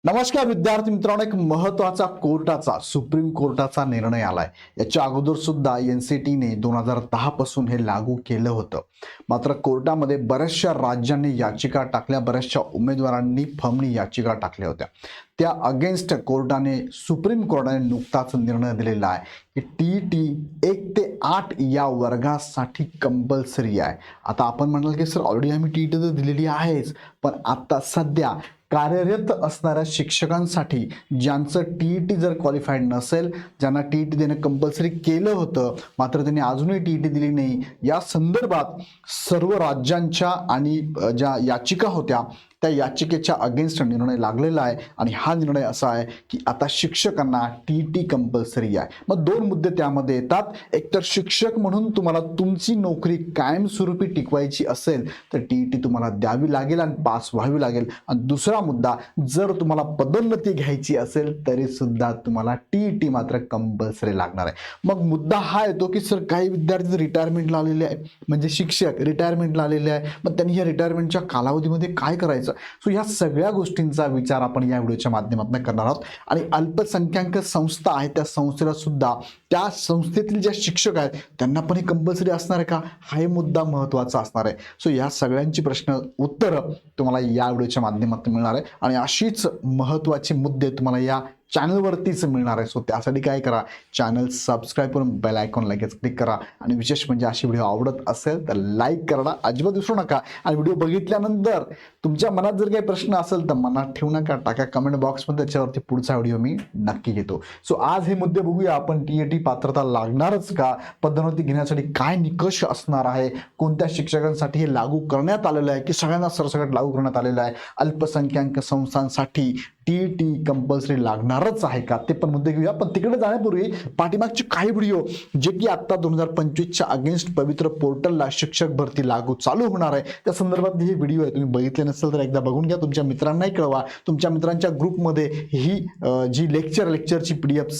नमस्कार विद्यार्थी मित्रांनो, एक महत्वाचा कोर्टाचा सुप्रीम कोर्टाचा निर्णय आलाय। याच्या अगोदर सुद्धा एनसीटीने 2010 पासून हे लागू केलं होतं। मात्र कोर्टामध्ये बऱ्याचशा राज्यांनी याचिका टाकल्या, बऱ्याचशा उमेदवारांनी फर्मनी याचिका टाकल्या होत्या। त्या अगेन्स्ट कोर्टाने सुप्रीम कोर्टाने नुकताच निर्णय दिलेला आहे की टीईटी 1 ते 8 या वर्गासाठी कंपल्सरी आहे। आता आपण म्हणाल की सर ऑलरेडी आम्ही टीईटी तर दिलेली आहेच, पण आता सध्या कार्यरत असणाऱ्या शिक्षकांसाठी ज्यांचं टीईटी जर क्वालिफाईड नसेल, ज्यांना टीईटी देणं कंपल्सरी केलं होतं मात्र त्यांनी अजूनही टीईटी दिली नाही, या संदर्भात सर्व राज्यांच्या आणि ज्या याचिका होत्या त्या याचिकेच्या अगेन्स्ट निर्णय लागलेला आहे। आणि हा निर्णय असा आहे की आता शिक्षकांना टीईटी कंपल्सरी आहे। मग दोन मुद्दे त्यामध्ये येतात। एकतर शिक्षक म्हणून तुम्हाला तुमची नोकरी कायमस्वरूपी टिकवायची असेल तर टीईटी तुम्हाला द्यावी लागेल आणि पास व्हावी लागेल। आणि दुसरा मुद्दा, जर तुम्हाला पदोन्नती घ्यायची असेल तरी सुद्धा तुम्हाला टीईटी मात्र कंपल्सरी लागणार आहे। मग मुद्दा हा येतो की सर काही विद्यार्थी रिटायरमेंटला आलेले आहे, म्हणजे शिक्षक रिटायरमेंटला आलेले आहे, मग त्यांनी या रिटायरमेंटच्या कालावधीमध्ये काय करायचं। सो या सगळ्या गोष्टींचा विचार आपण या व्हिडिओच्या माध्यमातून करणार आहोत। आणि अल्पसंख्याक संस्था आहे त्या संस्थेला सुद्धा, त्या संस्थेतील जे शिक्षक आहेत त्यांना पण हे कंपल्सरी असणार आहे का, हा मुद्दा महत्त्वाचा असणार आहे। सो या सगळ्यांची प्रश्न उत्तर तुम्हाला या व्हिडिओच्या माध्यमातून मिळणार आहे आणि अशीच महत्त्वाचे मुद्दे तुम्हाला या चॅनलवरतीच मिळणार आहे। सो त्यासाठी काय करा, चॅनल सबस्क्राईब करून बेल आयकॉन लगेच क्लिक करा आणि विशेष म्हणजे अशी व्हिडिओ आवडत असेल तर लाईक करा, अजिबात विसरू नका। आणि व्हिडिओ बघितल्यानंतर तुमच्या मनात जर काही प्रश्न असेल तर मनात ठेवू नका, टाका कमेंट बॉक्समध्ये, त्याच्यावरती पुढचा व्हिडिओ मी नक्की घेतो। सो आज हे मुद्दे बघूया आपण। टीईटी पात्रता लागणारच का, पदोन्नती घेण्यासाठी काय निकष असणार आहे, कोणत्या शिक्षकांसाठी हे लागू करण्यात आलेलं आहे की सगळ्यांना सरसकट लागू करण्यात आलेलं आहे, अल्पसंख्याक संस्थांसाठी टीईटी कंपल्सरी लागणारच आहे का, ते पण मुद्दे घेऊया। पण तिकडे जाण्यापूर्वी पाठीमागचे काही व्हिडिओ जे की आता 2025च्या अगेन्स्ट पवित्र पोर्टलला शिक्षक भरती लागू चालू होणार आहे त्या संदर्भात हे व्हिडिओ आहे, तुम्ही बघितले नसेल तर एकदा बघून घ्या, तुमच्या मित्रांनाही कळवा, तुमच्या मित्रांच्या ग्रुपमध्ये ही जी लेक्चरची पीडीएफ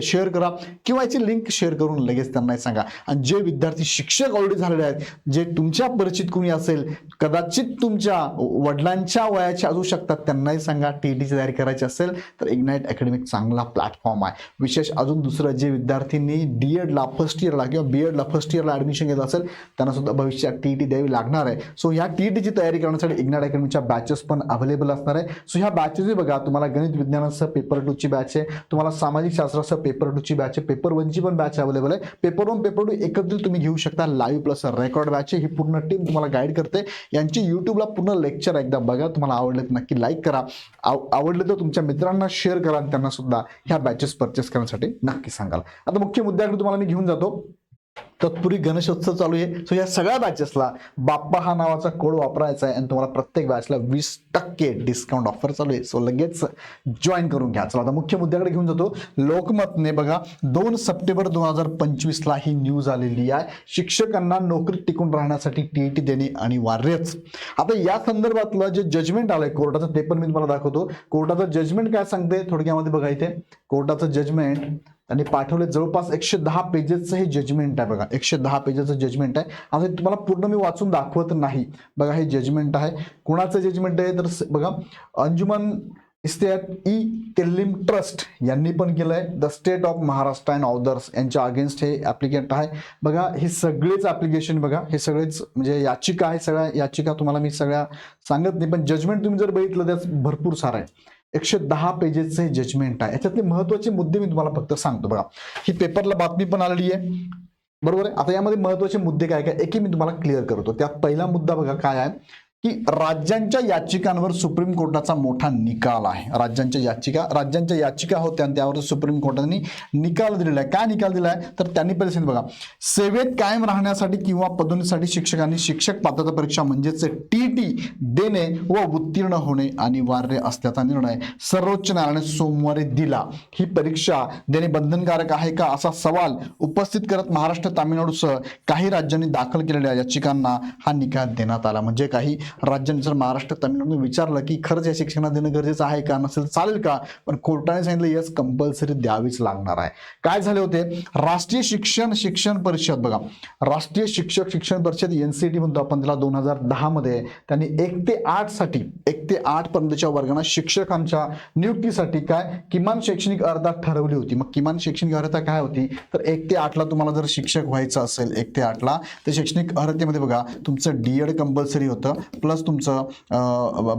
शेअर करा किंवा याची लिंक शेअर करून लगेच त्यांनाही सांगा। आणि जे विद्यार्थी शिक्षक ऑलरेडी झालेले आहेत, जे तुमच्या परिचित कोणी असेल, कदाचित तुमच्या वडिलांच्या वयाचे असू शकतात, त्यांनाही सांगा टीईटीची तयारी करायची असेल तर इग्नाइट अकॅडमिक चांगला प्लॅटफॉर्म आहे। विशेष अजून दुसरं, जे विद्यार्थ्यांनी डीएडला फर्स्ट इयरला किंवा बीएडला फर्स्ट इयरला ॲडमिशन घेत असेल त्यांना सुद्धा भविष्यात टीईटी द्यावी लागणार आहे। सो ह्या टीईटीची तयारी करण्यासाठी इग्नाइट अकॅडमीच्या बॅचेस पण अवेलेबल असणार आहे। सो ह्या बॅचेस बघा, तुम्हाला गणित विज्ञानासह पेपर 2 ची बॅच आहे, तुम्हाला सामाजिक शास्त्रासह पेपर 2 ची बॅच आहे, पेपर 1 ची पण बॅच अवेलेबल आहे। पेपर 1 पेपर 2 एकत्रित तुम्ही घेऊ शकता, लाईव्ह प्लस रेकॉर्ड बॅच आहे। ही पूर्ण टीम तुम्हाला गाईड करते। यांची यूट्यूबला पूर्ण लेक्चर एकदा बघा, तुम्हाला आवडले तर नक्की लाईक करा, आवडले तर तुमच्या मित्रांना शेअर करा आणि त्यांना सुद्धा ह्या बॅचेस परचेस करण्यासाठी नक्की सांगाल। आता मुख्य मुद्द्याकडे तुम्हाला मी घेऊन जातो। तत्पूर्वी गणेशोत्सव चालू आहे। सो या सगळ्या बॅचेसला बाप्पा हा नावाचा कोड वापरायचा आहे आणि तुम्हाला प्रत्येक बॅचला 20% डिस्काउंट ऑफर चालू आहे। सो लगेच जॉईन करून घ्या। चला आता मुख्य मुद्द्याकडे घेऊन जातो। लोकमतने बघा 2 सप्टेंबर 2025 ला ही न्यूज आलेली आहे, शिक्षकांना नोकरी टिकून राहण्यासाठी टीईटी देणे अनिवार्यच। आता या संदर्भातलं जे जजमेंट आलंय कोर्टाचं ते पण मी तुम्हाला दाखवतो। कोर्टाचं जजमेंट काय सांगते थोडक्यामध्ये बघा, इथे कोर्टाचं जजमेंट त्यांनी पाठवले, जवळपास 110 पेजेसचं हे जजमेंट आहे बघा, 110 पेजेसचं जजमेंट आहे। आता तुम्हाला पूर्ण मी वाचून दाखवत नाही, बघा हे जजमेंट आहे। कोणाचं जजमेंट आहे तर बघा, अंजुमन इस्तेयात ई तेलीम ट्रस्ट यांनी पण केलंय, the state of Maharashtra and others यांच्या अगेन्स्ट हे ऍप्लिकेंट आहे। बघा हे सगळेच ऍप्लिकेशन, बघा हे सगळेच म्हणजे याचिका आहे, सगळ्या याचिका तुम्हाला मी सगळ्या सांगत नाही, पण जजमेंट तुम्ही जर बघितलं त्यात भरपूर सारं आहे। 110 पेजेसचे जजमेंट आहे। याच्यातले महत्त्वाचे मुद्दे मी तुम्हाला फक्त सांगतो। बघा ही पेपरला बातमी पण आलेली आहे, बरोबर आहे। आता यामध्ये महत्त्वाचे मुद्दे काय काय एक मी तुम्हाला क्लिअर करतो। त्यात पहिला मुद्दा बघा काय आहे की राज्यांच्या याचिकांवर सुप्रीम कोर्टाचा मोठा निकाल आहे। राज्यांच्या याचिका होत्या आणि त्यावर सुप्रीम कोर्टाने निकाल दिलेला आहे। काय निकाल दिलाय तर त्यांनी पहिले बघा, सेवेत कायम राहण्यासाठी किंवा पदोन्नतीसाठी शिक्षकांनी शिक्षक पात्रता परीक्षा म्हणजेच टीईटी देणे व उत्तीर्ण होणे अनिवार्य असल्याचा निर्णय सर्वोच्च न्यायालयाने सोमवारी दिला। ही परीक्षा देणे बंधनकारक आहे का असा सवाल उपस्थित करत महाराष्ट्र, तामिळनाडूसह काही राज्यांनी दाखल केलेल्या याचिकांना हा निकाल देण्यात आला। म्हणजे काही राज्याने जर महाराष्ट्र तामिळनाडूने विचारलं की खरंच या शिक्षणात देणं गरजेचं आहे का, नसेल चालेल का, पण कोर्टाने सांगितलं यस कंपल्सरी द्यावीच लागणार आहे. काय झाले होते, राष्ट्रीय शिक्षण परिषद बघा, राष्ट्रीय शिक्षण परिषद NCT म्हणतो आपण त्याला, 2010 मध्ये त्यांनी 1 ते 8 साठी 1 ते 8 पर्यंतच्या वर्गांना शिक्षकांच्या नियुक्तीसाठी काय किमान शैक्षणिक अर्हता ठरवली होती. मग किमान शैक्षणिक अर्हता काय होती, तर 1 ते 8 ला तुम्हाला जर शिक्षक व्हायचं असेल 1 ते 8 ला, तर शैक्षणिक अर्हतेमध्ये बघा तुमचं D.Ed कंपल्सरी होतं, प्लस तुमचं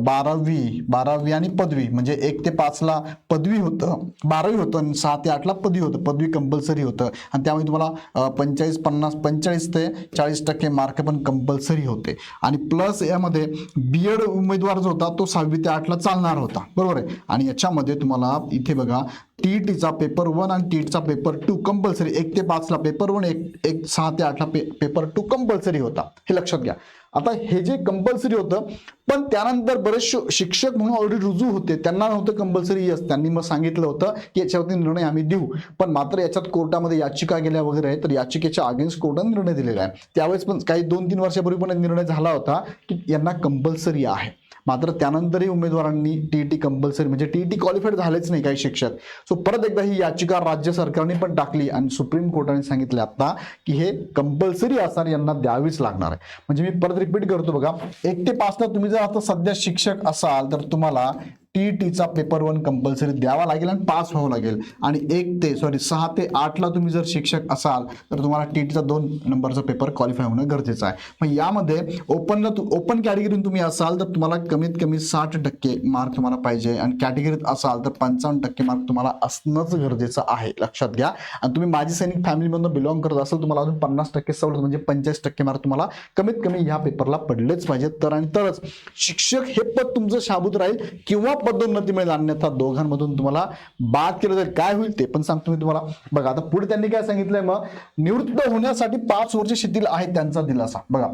12वी आणि पदवी, म्हणजे 1 ते 5 ला पदवी होतं, 12वी होतं आणि 6 ते 8 ला पदवी होतं, पदवी कंपल्सरी होतं आणि त्यामुळे तुम्हाला 45 ते 40% मार्क पण कंपल्सरी होते. आणि प्लस यामध्ये B.Ed उमेदवार जो होता तो 6वी ते 8 ला चालणार होता, बरोबर आहे. आणि याच्यामध्ये तुम्हाला इथे बघा TETचा पेपर 1 आणि TETचा पेपर 2 कंपल्सरी, 1 ते 5 ला पेपर 1, 6 ते 8 ला पेपर 2 कंपल्सरी होता, हे लक्षात घ्या. आता हे जे कंपल्सरी होतं, पण त्यानंतर बरेचसे शिक्षक म्हणून ऑलरेडी रुजू होते, त्यांना नव्हतं कंपल्सरी. यस, त्यांनी मग सांगितलं होतं की याच्यावरती निर्णय आम्ही देऊ, पण मात्र याच्यात कोर्टामध्ये याचिका गेल्या वगैरे, तर याचिकेच्या अगेन्स्ट कोर्टाने निर्णय दिलेला आहे. त्यावेळेस पण काही 2-3 वर्षापूर्वी पण निर्णय झाला होता की यांना कंपल्सरी आहे. मात्र त्यानंतरही उमेदवारांनी TET कंपल्सरी, म्हणजे TET क्वालिफाईड झालेच नाही काही शिक्षक. सो परत एकदा ही याचिका राज्य सरकारने पण टाकली आणि सुप्रीम कोर्टाने सांगितले आता की हे कंपल्सरी असणार, यांना द्यावीच लागणार आहे. म्हणजे मी परत रिपीट करतो बघा, 1 ते 5 ला तुम्ही जर आता सध्या शिक्षक असाल तर तुम्हाला TETचा पेपर 1 कंपल्सरी द्यावा लागेल आणि पास व्हावं लागेल. आणि 6 ते 8 ला तुम्ही जर शिक्षक असाल तर तुम्हाला TETचा 2 नंबरचा पेपर क्वालिफाय होणं गरजेचं आहे. मग यामध्ये ओपन कॅटेगरीतून तुम्ही असाल तर तुम्हाला कमीत कमी 60% मार्क तुम्हाला पाहिजे आणि कॅटेगरीत असाल तर 55% मार्क तुम्हाला असणंच गरजेचं आहे, लक्षात घ्या. आणि तुम्ही माजी सैनिक फॅमिलीमधून बिलॉंग करत असाल तुम्हाला अजून 50% सवलत, म्हणजे 85% मार्क तुम्हाला कमीत कमी ह्या पेपरला पडलेच पाहिजेत. तर आणि तरच शिक्षक हे पद तुमचं शाबूत राहील किंवा पदोन्नती मिळेल, अन्यथा दोघांमधून तुम्हाला बाद केलं जाईल. काय होईल ते पण सांगतो मी तुम्हाला. बघा आता पुढे त्यांनी काय सांगितलंय, मग निवृत्त होण्यासाठी 5 वर्ष शिथिल आहे त्यांचा दिलासा. बघा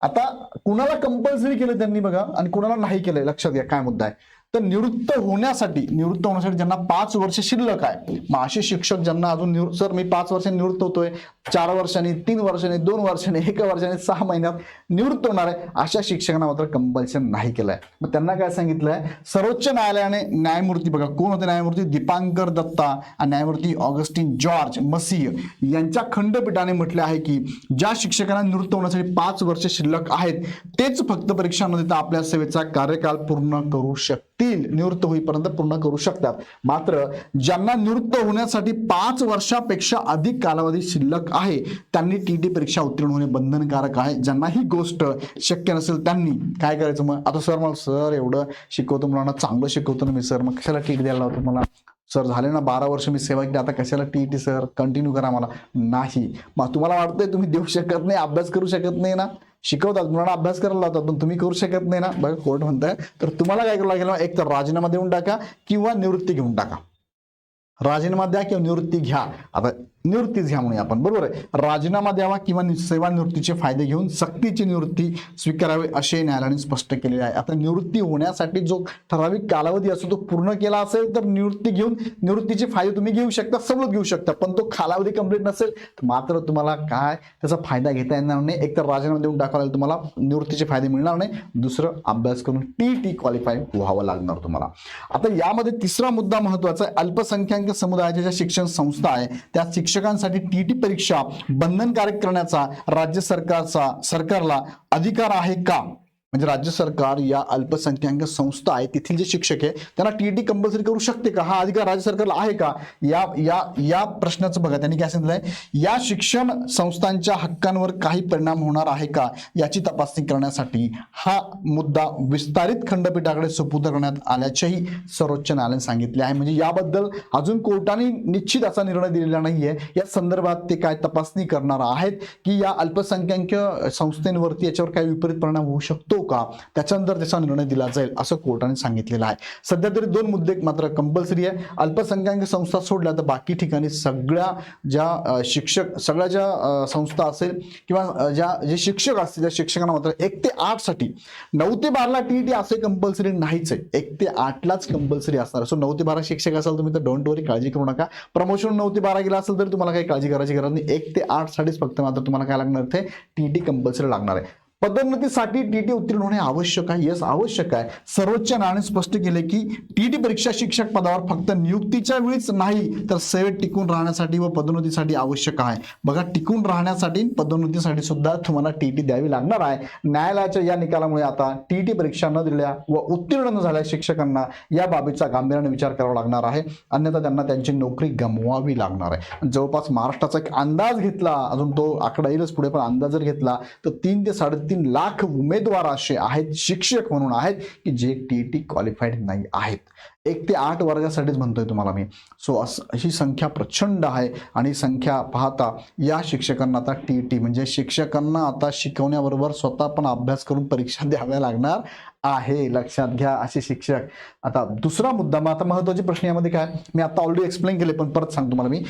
आता कुणाला कंपल्सरी केलं त्यांनी बघा आणि कुणाला नाही केलंय, लक्षात घ्या काय मुद्दा आहे. तर निवृत्त होण्यासाठी ज्यांना 5 वर्ष शिल्लक आहे, मग असे शिक्षक ज्यांना अजून सर मी 5 वर्षांनी निवृत्त होतोय, 4 वर्षांनी, 3 वर्षांनी, 2 वर्षांनी, 1 वर्षांनी, 6 महिन्यात निवृत्त होणार आहे, अशा शिक्षकांना मात्र कंपल्शन नाही केलंय. मग त्यांना काय सांगितलंय, सर्वोच्च न्यायालयाने न्यायमूर्ती, बघा कोण होते न्यायमूर्ती, दीपांकर दत्ता आणि न्यायमूर्ती ऑगस्टिन जॉर्ज मसीह यांच्या खंडपीठाने म्हटले आहे की ज्या शिक्षकांना निवृत्त होण्यासाठी 5 वर्ष शिल्लक आहेत तेच फक्त परीक्षा न देता आपल्या सेवेचा कार्यकाल पूर्ण करू शकतील, निवृत्त होईपर्यंत पूर्ण करू शकतात. मात्र ज्यांना निवृत्त होण्यासाठी 5 वर्षापेक्षा अधिक कालावधी शिल्लक आहे त्यांनी TET परीक्षा उत्तीर्ण होणे बंधनकारक आहे. ज्यांना ही गोष्ट शक्य नसेल त्यांनी काय करायचं, मग आता सर मला सर एवढं शिकवतो, मुलांना चांगलं शिकवतो ना मी सर, मग कशाला TET द्यायला होतं मला, सर झाले ना 12 वर्ष मी सेवा केली, आता कशाला TET सर कंटिन्यू करा मला. नाही, मग तुम्हाला वाटतंय तुम्ही देऊ शकत नाही, अभ्यास करू शकत नाही ना, शिकवतात मुलांना अभ्यास करायला लावतात पण तुम्ही करू शकत नाही ना, बघा कोर्ट म्हणताय. तर तुम्हाला काय करावं लागेल, एक तर राजीनामा देऊन टाका किंवा निवृत्ती घेऊन टाका. राजीनामा द्या किंवा निवृत्ती घ्या. आता निवृत्तीच घ्या म्हणूया आपण, बरोबर आहे. राजीनामा द्यावा किंवा सेवानिवृत्तीचे फायदे घेऊन सक्तीची निवृत्ती स्वीकारावी असे न्यायालयाने स्पष्ट केलेले आहे. आता निवृत्ती होण्यासाठी जो ठराविक कालावधी असतो तो पूर्ण केला असेल तर निवृत्ती घेऊन निवृत्तीचे फायदे तुम्ही घेऊ शकता, सवलत घेऊ शकता. पण तो कालावधी कंप्लीट नसेल तर मात्र तुम्हाला काय त्याचा फायदा घेता येणार नाही. एक तर राजीनामा देऊन टाकावा लागेल, तुम्हाला निवृत्तीचे फायदे मिळणार नाही. दुसरं, अभ्यास करून TET क्वालिफाय व्हावं लागणार तुम्हाला. आता यामध्ये तिसरा मुद्दा महत्वाचा आहे, अल्पसंख्याक समुदायाच्या ज्या शिक्षण संस्था आहे त्या शिक्षकांसाठी TET परीक्षा बंधनकारक करण्याचा राज्य सरकारला अधिकार आहे का? म्हणजे राज्य सरकार या अल्पसंख्याक संस्था आहे तिथील जे शिक्षक आहे त्यांना TET कंपल्सरी करू शकते का, हा अधिकार राज्य सरकारला आहे का, या प्रश्नाचं बघा त्यांनी काय सांगितलंय, या शिक्षण संस्थांच्या हक्कांवर काही परिणाम होणार आहे का याची तपासणी करण्यासाठी हा मुद्दा विस्तारित खंडपीठाकडे सुपूर्द करण्यात आल्याचेही सर्वोच्च न्यायालयाने सांगितले आहे. म्हणजे याबद्दल अजून कोर्टाने निश्चित असा निर्णय दिलेला नाहीये. या संदर्भात ते काय तपासणी करणार आहेत की या अल्पसंख्याक संस्थेवरती याच्यावर काही विपरीत परिणाम होऊ शकतो का, त्याच्यानंतर त्याचा निर्णय दिला जाईल असं कोर्टाने सांगितलेलं आहे. सध्या तरी 2 मुद्दे मात्र कंपल्सरी आहे. अल्पसंख्याक संस्था सोडल्या तर बाकी ठिकाणी सगळ्या ज्या संस्था असेल किंवा जे शिक्षक असतील त्या शिक्षकांना मात्र 1 ते 8 साठी 9 ते 12 ला TET असे कंपल्सरी नाहीच आहे, 1 ते 8 लाच कंपल्सरी असणार. सो 9 ते 12 शिक्षक असाल तुम्ही तर डोंट वरी, काळजी करू नका. प्रमोशन 9 ते 12 गेला असेल तर तुम्हाला काही काळजी करायची गरज नाही. 1 ते 8 साठीच फक्त मात्र तुम्हाला काय लागणार ते TET कंपल्सरी लागणार आहे. पदोन्नतीसाठी टीटी उत्तीर्ण होणे आवश्यक आहे. यस, आवश्यक आहे. सर्वोच्च न्यायालयाने स्पष्ट केले की टीटी परीक्षा शिक्षक पदावर फक्त नियुक्तीच्या वेळीच नाही तर सेवेत टिकून राहण्यासाठी व पदोन्नतीसाठी आवश्यक आहे. बघा, टिकून राहण्यासाठी पदोन्नतीसाठी सुद्धा तुम्हाला टीटी द्यावी लागणार आहे. न्यायालयाच्या या निकालामुळे आता टीटी परीक्षा न दिल्या व उत्तीर्ण न झाल्या शिक्षकांना या बाबीचा गांभीर्याने विचार करावा लागणार आहे. अन्यथा त्यांना त्यांची नोकरी गमवावी लागणार आहे. जवळपास महाराष्ट्राचा एक अंदाज घेतला, अजून तो आकडा येईलच पुढे, पण अंदाज जर घेतला तर 3 ते 3.5 लाख उमेदवार असे आहेत, शिक्षक म्हणून आहेत, की जे टीटी क्वालिफाईड नाही आहेत. 1 ते 8 वर्गासाठीच म्हणतोय तुम्हाला मी. सो अशी संख्या प्रचंड आहे आणि संख्या पाहता या शिक्षकांना आता टीटी म्हणजे शिक्षकांना आता शिकवण्याबरोबर स्वतः पण अभ्यास करून परीक्षा द्याव्या लागणार आहे. लक्षात घ्या असे शिक्षक. आता दुसरा मुद्दा, मग आता महत्त्वाचे प्रश्न यामध्ये काय, मी आता ऑलरेडी एक्सप्लेन केले पण परत सांगतो तुम्हाला मी.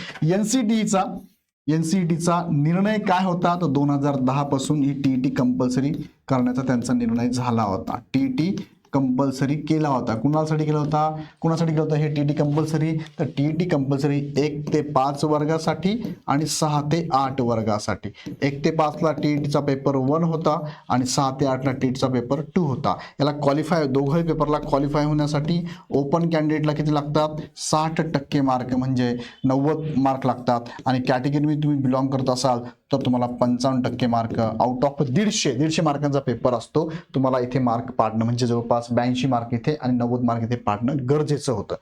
एनसीटीचा निर्णय काय होता तर 2010 पासून ही टीटी कंपल्सरी करण्याचा त्यांचा निर्णय झाला होता. टीटी कंपल्सरी केला होता. कुणासाठी केला होता हे टीटी कंपल्सरी? तर टीटी कंपल्सरी 1 ते 5 वर्गासाठी आणि 6 ते 8 वर्गासाठी. 1 ते 5 ला टीईटीचा पेपर 1 होता आणि 6 ते 8 ला टीईटीचा पेपर 2 होता. याला क्वालिफाय, दोघंही पेपरला क्वालिफाय होण्यासाठी ओपन कॅन्डिडेटला किती लागतात? 60% मार्क म्हणजे 90 मार्क लागतात आणि कॅटेगरी तुम्ही बिलॉंग करत असाल तर तुम्हाला 55% मार्क आउट ऑफ 150 मार्कांचा पेपर असतो. तुम्हाला इथे मार्क पाडणं म्हणजे जवळपास 82 मार्क इथे आणि 90 मार्क इथे पाडणं गरजेचं होतं.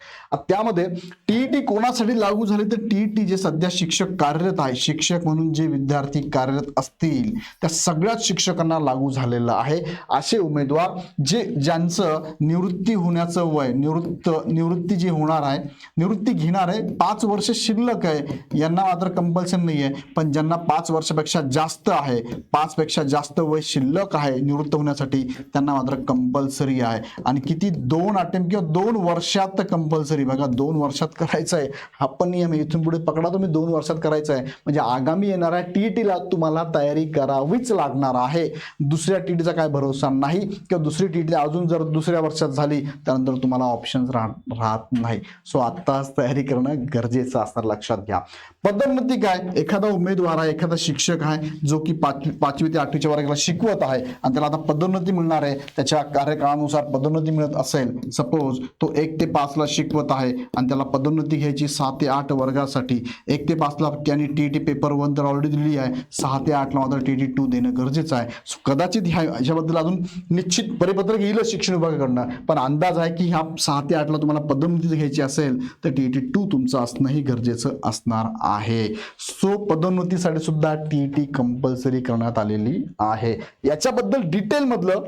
त्यामध्ये टीईटी कोणासाठी लागू झाली तर टीईटी जे सध्या शिक्षक कार्यरत आहे, शिक्षक म्हणून जे विद्यार्थी कार्यरत असतील त्या सगळ्याच शिक्षकांना लागू झालेलं आहे. असे उमेदवार ज्यांचं निवृत्ती होण्याचं वय, निवृत्ती जी होणार आहे, निवृत्ती घेणार आहे, 5 वर्ष शिल्लक आहे, यांना मात्र कंपल्सन नाही आहे. पण ज्यांना 5 वर्षापेक्षा जास्त आहे, 5 पेक्षा जास्त वय शिल्लक आहे निवृत्त होण्यासाठी, त्यांना मात्र कंपल्सरी आहे. आणि किती? 2 अटेम्प्ट किंवा 2 वर्षात कंपल्सरी. बघा, 2 वर्षात करायचं आहे हा पण नियम. इथून पुढे पकडा तुम्ही 2 वर्षात करायचं आहे म्हणजे आगामी येणाऱ्या टीईटीला तुम्हाला तयारी करावीच लागणार आहे. दुसऱ्या टीईटीचा काय भरोसा नाही किंवा दुसरी टीईटी अजून जर दुसऱ्या वर्षात झाली त्यानंतर तुम्हाला ऑप्शन्स राहत नाही. सो आत्ताच तयारी करणं गरजेचं असणार, लक्षात घ्या. पदोन्नती काय? एखादा उमेदवार आहे, एखादा शिक्षक आहे जो की 5वी ते 8वीच्या वर्गाला शिकवत आहे आणि त्याला आता पदोन्नती मिळणार आहे, त्याच्या कार्यकाळानुसार पदोन्नती मिळत असेल, सपोज तो 1 ते 5 ला शिकवत आहे आणि त्याला पदोन्नती घ्यायची 6 ते 8 वर्गासाठी. 1 ते 5 ला त्यांनी टीईटी पेपर 1 तर ऑलरेडी दिली आहे, 6 ते 8 ला मात्र टीईटी 2 देणं गरजेचं आहे. कदाचित ह्याच्याबद्दल अजून निश्चित परिपत्रक येईल शिक्षण विभागाकडनं, पण अंदाज आहे की ह्या 6 ते 8 ला तुम्हाला पदोन्नती घ्यायची असेल तर टीईटी 2 तुमचं असणंही गरजेचं असणार आहे. सो पदोन्नतीसाठी सुद्धा टीईटी कंपल्सरी करण्यात आलेली आहे. याच्याबद्दल डिटेल मधलं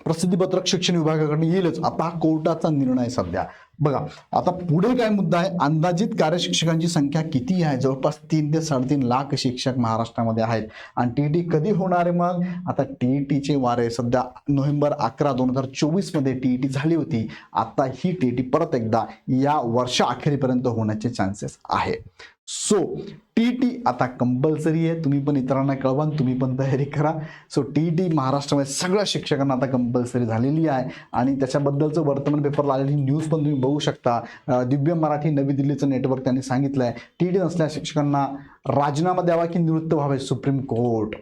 प्रसिद्धीपत्रक शिक्षण विभागाकडून येईलच. आता हा कोर्टाचा निर्णय सध्या. बघा, आता पुढे काय मुद्दा आहे, अंदाजित कार्यशिक्षकांची संख्या किती आहे? जवळपास 3 ते 3.5 लाख शिक्षक महाराष्ट्रामध्ये आहेत. आणि टीईटी कधी होणार आहे? मग आता टीईटीचे वारे सध्या नोव्हेंबर 11, 2024 मध्ये टीईटी झाली होती. आता ही टीईटी परत एकदा या वर्षा अखेरीपर्यंत होण्याचे चान्सेस आहे. सो टीईटी आता कंपल्सरी आहे. तुम्ही पण इतरांना कळवा, तुम्ही पण तयारी करा. सो टीईटी महाराष्ट्रामध्ये सगळ्या शिक्षकांना आता कंपल्सरी झालेली आहे आणि त्याच्याबद्दलचं वर्तमान पेपरला आलेली न्यूज पण तुम्ही बघू शकता. दिव्य मराठी नवी दिल्लीचं नेटवर्क त्यांनी सांगितलं आहे, टीईटी नसलेल्या शिक्षकांना राजीनामा द्यावा की निवृत्त व्हावे. सुप्रीम कोर्ट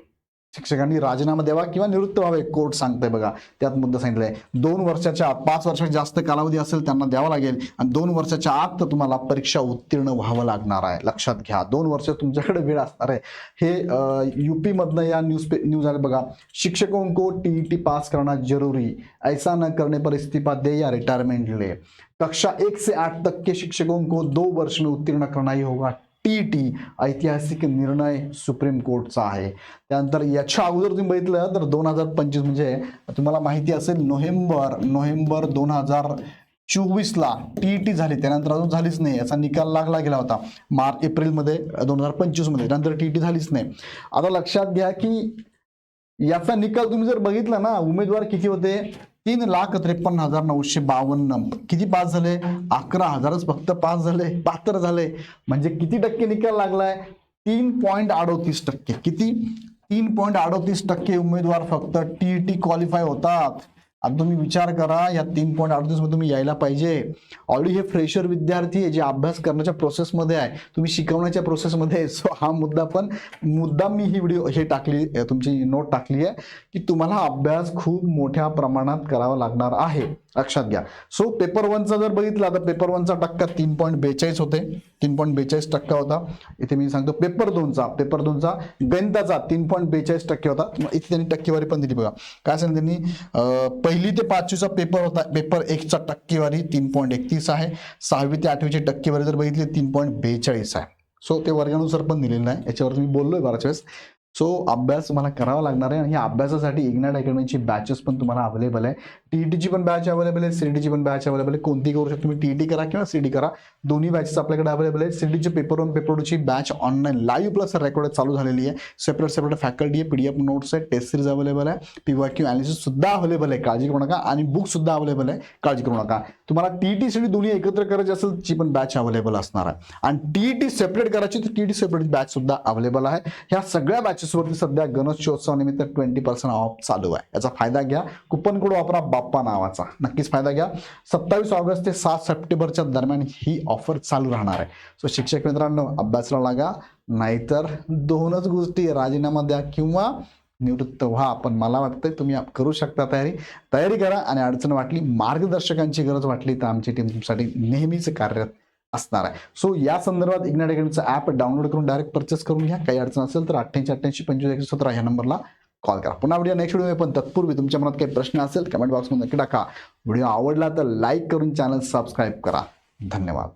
शिक्षकांनी राजीनामा द्यावा किंवा निवृत्त व्हावे कोर्ट सांगतंय. बघा, त्यात मुद्दा सांगितलाय 2 वर्षाच्या आत, 5 वर्षाच्या जास्त कालावधी असेल त्यांना द्यावा लागेल आणि 2 वर्षाच्या आत तर तुम्हाला परीक्षा उत्तीर्ण व्हावं लागणार आहे. लक्षात घ्या, 2 वर्ष तुमच्याकडे वेळ असणार आहे. हे यूपी मधनं या न्यूज आले बघा. शिक्षकों को टीईटी पास करना जरूरी, ऐसा न करने पर इस्तीफा दे या रिटायरमेंट ले. कक्षा 1 से 8 तक के शिक्षकों को 2 वर्ष में उत्तीर्ण करना ही होगा. टीईटी ऐतिहासिक निर्णय सुप्रीम कोर्टचा आहे. त्यानंतर याच्या अगोदर तुम्ही बघितलं तर 2025 म्हणजे तुम्हाला माहिती असेल नोव्हेंबर 2024 ला टीईटी झाली, त्यानंतर अजून झालीच नाही. याचा निकाल लागला गेला होता एप्रिलमध्ये 2025 मध्ये, त्यानंतर टीईटी झालीच नाही. आता लक्षात घ्या की याचा निकाल तुम्ही जर बघितला ना, उमेदवार किती होते? 3,53,952. किती पास झाले? 11,000च फक्त पास झाले, पात्र झाले. म्हणजे किती टक्के निकाल लागलाय? 3.38%. किती? 3.38% उमेदवार फक्त टीईटी क्वालिफाय होतात. आता तुम्ही विचार करा, या 3.38 मध्ये तुम्ही यायला पाहिजे. ऑलरेडी हे फ्रेशर विद्यार्थी आहे जे अभ्यास करण्याच्या प्रोसेसमध्ये आहे, तुम्ही शिकवण्याच्या प्रोसेसमध्ये आहे. सो हा मुद्दा मी ही व्हिडिओ हे टाकली, तुमची नोट टाकली आहे की तुम्हाला अभ्यास खूप मोठ्या प्रमाणात करावा लागणार आहे, लक्षात घ्या. सो पेपर 1चा जर बघितला तर पेपर 1चा टक्का 3.42 होते, 3.42% होता. इथे मी सांगतो पेपर 2चा गणिताचा 3.42% होता. इथे त्यांनी टक्केवारी पण दिली बघा. काय सांगितलं त्यांनी, पहिली ते 5वीचा पेपर होता, पेपर 1चा टक्केवारी 3.31 आहे. 6वी ते 8वीची टक्केवारी जर बघितली 3.42 आहे. सो ते वर्गानुसार पण दिलेलं आहे, याच्यावर मी बोललोय बऱ्याच वेळेस. सो अभ्यास तुम्हाला करावा लागणार आहे. आणि या अभ्यासासाठी इग्नाइट अकॅडमीची बॅचेस पण तुम्हाला अवेलेबल आहे. टीईटीची पण बॅच अवेलेबल आहे, सीईटीची पण बॅच अवेलेबल आहे. कोणती करू शकता तुम्ही, टीईटी करा किंवा सीईटी करा, दोन्ही बॅचेस आपल्याकडे अवेलेबल आहे. सीईटीचे पेपर 1 पेपर 2ची batch online live plus record चालू झालेली आहे. सेपरेट फॅकल्टी आहे, पीडीएफ नोट्स आहे, टेस्ट सिरीज अवेलेबल आहे, पीवायक्यू अनालिसिस सुद्धा अवेलेबल आहे, काळजी करू नका. आणि बुक सुद्धा अवेलेबल आहे, काळजी करू नका. तुम्हाला टीईटी सीईटी दोन्ही एकत्र करायची असेल ची पण बॅच अवेलेबल असणार आहे. आणि टीईटी सेपरेट करायची तर टीईटी सेपरेट बॅच सुद्धा अवेलेबल आहे. ह्या सगळ्या बॅचेसवरती सध्या गणेशोत्सवानिमित्त 20% ऑफ चालू आहे. याचा फायदा घ्या. कुपन कोड वापरा बाप्पा नावाचा, नक्कीच फायदा घ्या. 27 ऑगस्ट ते 7 सप्टेंबरच्या दरम्यान ही ऑफर चालू राहणार आहे. सो शिक्षक मित्रांनो, अभ्यासाला लागा, नाहीतर दोनच गोष्टी, राजीनामा द्या किंवा निवृत्त व्हा. पण मला वाटतं तुम्ही करू शकता तयारी करा. आणि अडचण वाटली, मार्गदर्शकांची गरज वाटली तर आमची टीम तुमच्यासाठी नेहमीच कार्यरत असणार आहे. सो या संदर्भात इग्नाइट अकॅडमीचं ॲप डाउनलोड करून डायरेक्ट परचेस करून घ्या. काही अडचण असेल तर 88882517 ह्या नंबरला कॉल करा. पुन्हा व्हिडिओ नेक्स्ट व्हिडिओ. पण तत्पूर्वी तुमच्या मनात काही प्रश्न असेल कमेंट बॉक्समध्ये नक्की टाका. व्हिडिओ आवडला तर लाईक करून चॅनल सबस्क्राईब करा. धन्यवाद.